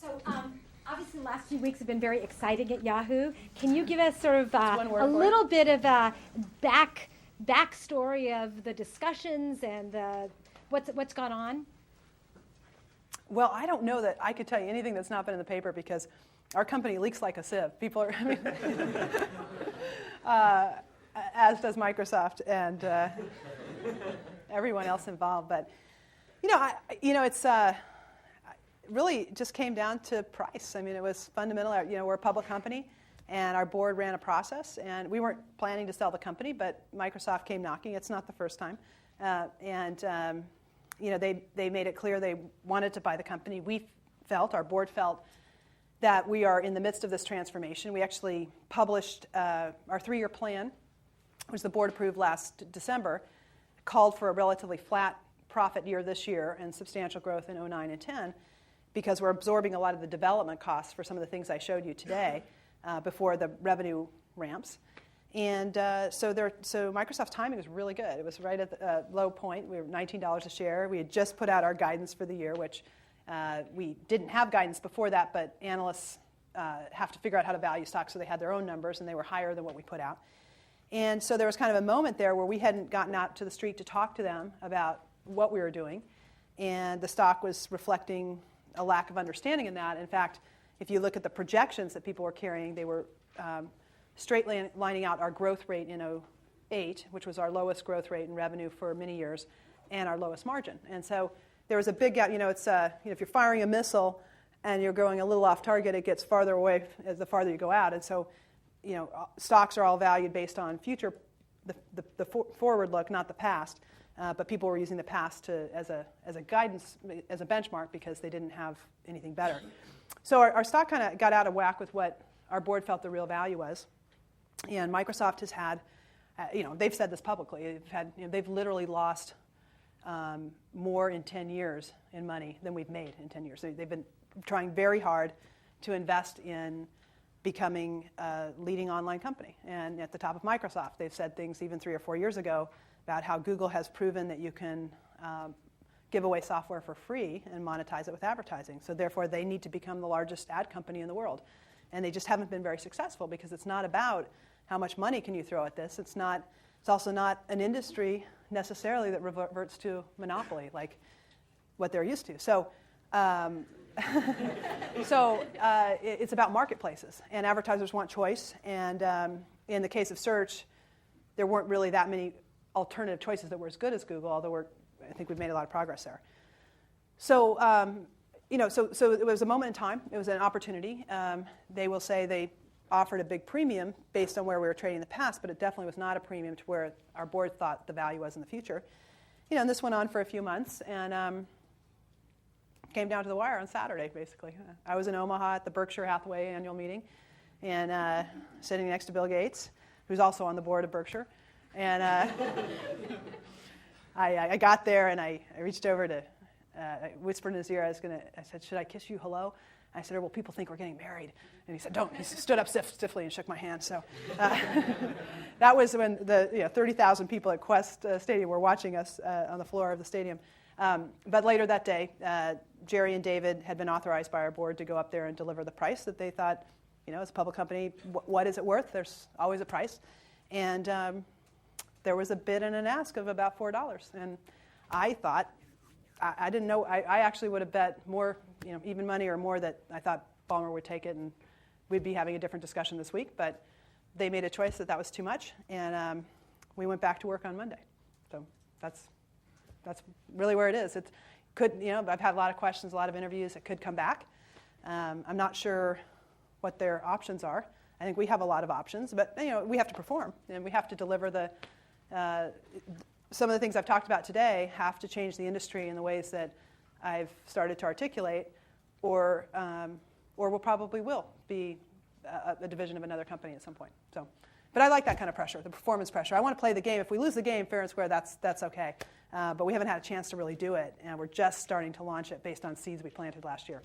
So obviously the last few weeks have been very exciting at Yahoo. Can you give us sort of a little bit of a backstory of the discussions and what's gone on? Well, I don't know that I could tell you anything that's not been in the paper because our company leaks like a sieve. People are, as does Microsoft and everyone else involved. But it's really just came down to price. I mean, it was fundamental. We're a public company, and our board ran a process, and we weren't planning to sell the company, but Microsoft came knocking. It's not the first time, they made it clear they wanted to buy the company. Our board felt that we are in the midst of this transformation. We actually published our 3-year plan, which the board approved last December, called for a relatively flat profit year this year and substantial growth in 2009 and 10, because we're absorbing a lot of the development costs for some of the things I showed you today before the revenue ramps. And so Microsoft's timing was really good. It was right at the low point. We were $19 a share. We had just put out our guidance for the year, which we didn't have guidance before that, but analysts have to figure out how to value stocks, so they had their own numbers, and they were higher than what we put out. And so there was kind of a moment there where we hadn't gotten out to the street to talk to them about what we were doing, and the stock was reflecting a lack of understanding in that. In fact, if you look at the projections that people were carrying, they were straight lining out our growth rate in 2008, which was our lowest growth rate in revenue for many years, and our lowest margin. And so there was a big gap. It's if you're firing a missile and you're going a little off target, it gets farther away as the farther you go out. And so, stocks are all valued based on future, the forward look, not the past. But people were using the past as a guidance, as a benchmark, because they didn't have anything better. So our stock kind of got out of whack with what our board felt the real value was. And Microsoft has had, they've said this publicly. They've literally lost more in 10 years in money than we've made in 10 years. So they've been trying very hard to invest in becoming a leading online company. And at the top of Microsoft, they've said things even 3 or 4 years ago about how Google has proven that you can give away software for free and monetize it with advertising. So therefore, they need to become the largest ad company in the world. And they just haven't been very successful because it's not about how much money can you throw at this. It's also not an industry necessarily that reverts to monopoly like what they're used to. So it's about marketplaces, and advertisers want choice. And in the case of search, there weren't really that many alternative choices that were as good as Google, although I think we've made a lot of progress there. So, so it was a moment in time. It was an opportunity. They will say they offered a big premium based on where we were trading in the past, but it definitely was not a premium to where our board thought the value was in the future. And this went on for a few months, and came down to the wire on Saturday, basically. I was in Omaha at the Berkshire Hathaway annual meeting, and sitting next to Bill Gates, who's also on the board of Berkshire. And I got there, and I reached over to, I whispered in his ear, I said, "Should I kiss you hello?" I said, "Well, people think we're getting married." And he said, "Don't." He stood up stiffly and shook my hand. So that was when the 30,000 people at Quest Stadium were watching us on the floor of the stadium. But later that day, Jerry and David had been authorized by our board to go up there and deliver the price that they thought, as a public company, what is it worth? There's always a price. And there was a bid and an ask of about $4. And I thought, I didn't know, I actually would have bet more, even money or more, that I thought Ballmer would take it and we'd be having a different discussion this week. But they made a choice that was too much, and we went back to work on Monday. So that's really where it is. It could, I've had a lot of questions, a lot of interviews. It could come back. I'm not sure what their options are. I think we have a lot of options, but we have to perform, and we have to deliver some of the things I've talked about today have to change the industry in the ways that I've started to articulate, or we'll probably will be a division of another company at some point. So, but I like that kind of pressure, the performance pressure. I want to play the game. If we lose the game fair and square, that's okay. But we haven't had a chance to really do it, and we're just starting to launch it based on seeds we planted last year.